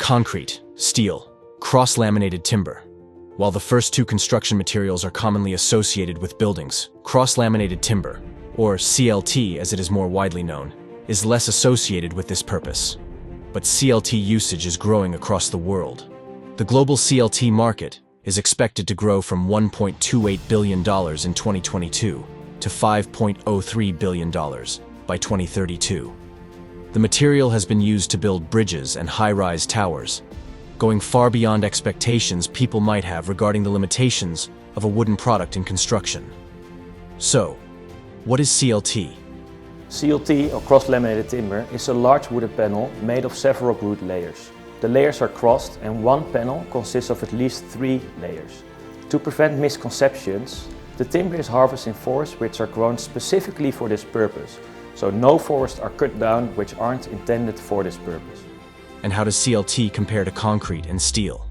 Concrete, steel, cross-laminated timber. While the first two construction materials are commonly associated with buildings, cross-laminated timber, or CLT as it is more widely known, is less associated with this purpose. But CLT usage is growing across the world. The global CLT market is expected to grow from $1.28 billion in 2022 to $5.03 billion by 2032. The material has been used to build bridges and high-rise towers, going far beyond expectations people might have regarding the limitations of a wooden product in construction. So, what is CLT? CLT, or cross-laminated timber, is a large wooden panel made of several glued layers. The layers are crossed and one panel consists of at least 3 layers. To prevent misconceptions, the timber is harvested in forests which are grown specifically for this purpose. So no forests are cut down which aren't intended for this purpose. And how does CLT compare to concrete and steel?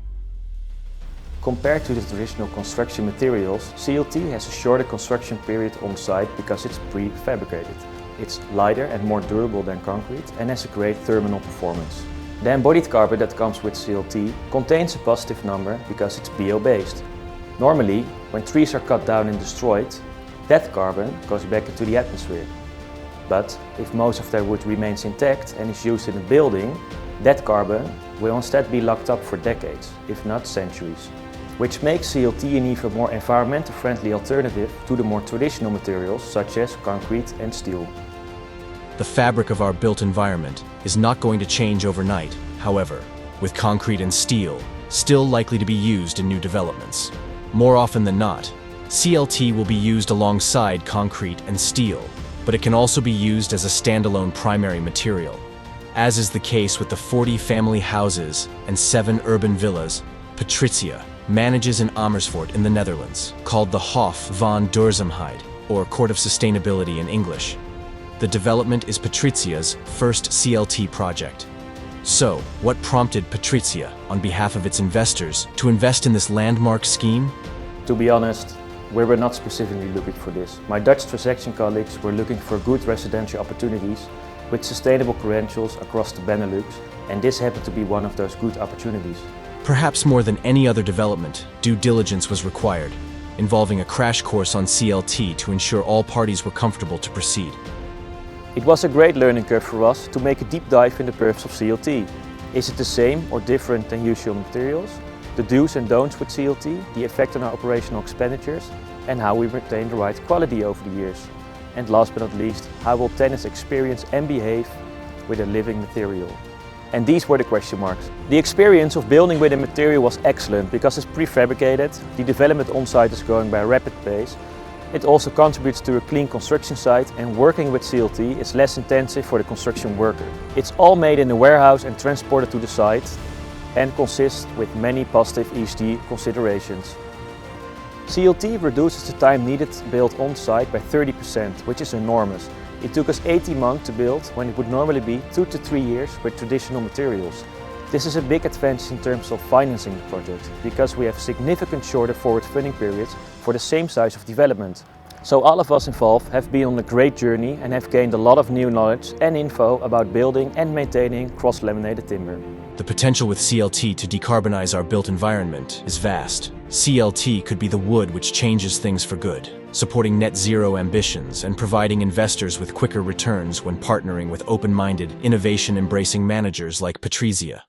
Compared to the traditional construction materials, CLT has a shorter construction period on site because it's prefabricated. It's lighter and more durable than concrete and has a great thermal performance. The embodied carbon that comes with CLT contains a positive number because it's bio-based. Normally, when trees are cut down and destroyed, that carbon goes back into the atmosphere. But if most of their wood remains intact and is used in a building, that carbon will instead be locked up for decades, if not centuries, which makes CLT an even more environmentally friendly alternative to the more traditional materials such as concrete and steel. The fabric of our built environment is not going to change overnight, however, with concrete and steel still likely to be used in new developments. More often than not, CLT will be used alongside concrete and steel, but it can also be used as a standalone primary material. As is the case with the 40 family houses and 7 urban villas PATRIZIA manages in Amersfoort in the Netherlands, called the Hof van Duurzaamheid, or Court of Sustainability in English. The development is PATRIZIA's first CLT project. So, what prompted PATRIZIA, on behalf of its investors, to invest in this landmark scheme? To be honest, we were not specifically looking for this. My Dutch transaction colleagues were looking for good residential opportunities with sustainable credentials across the Benelux, and this happened to be one of those good opportunities. Perhaps more than any other development, due diligence was required, involving a crash course on CLT to ensure all parties were comfortable to proceed. It was a great learning curve for us to make a deep dive in the purpose of CLT. Is it the same or different than usual materials? The do's and don'ts with CLT, the effect on our operational expenditures, and how we retain the right quality over the years. And last but not least, how will tenants experience and behave with a living material? And these were the question marks. The experience of building with a material was excellent because it's prefabricated, the development on site is going by a rapid pace. It also contributes to a clean construction site, and working with CLT is less intensive for the construction worker. It's all made in a warehouse and transported to the site and consists with many positive ESG considerations. CLT reduces the time needed to build on site by 30%, which is enormous. It took us 18 months to build when it would normally be 2 to 3 years with traditional materials. This is a big advantage in terms of financing the project, because we have significant shorter forward funding periods for the same size of development. So all of us involved have been on a great journey and have gained a lot of new knowledge and info about building and maintaining cross-laminated timber. The potential with CLT to decarbonize our built environment is vast. CLT could be the wood which changes things for good, supporting net zero ambitions and providing investors with quicker returns when partnering with open-minded, innovation-embracing managers like PATRIZIA.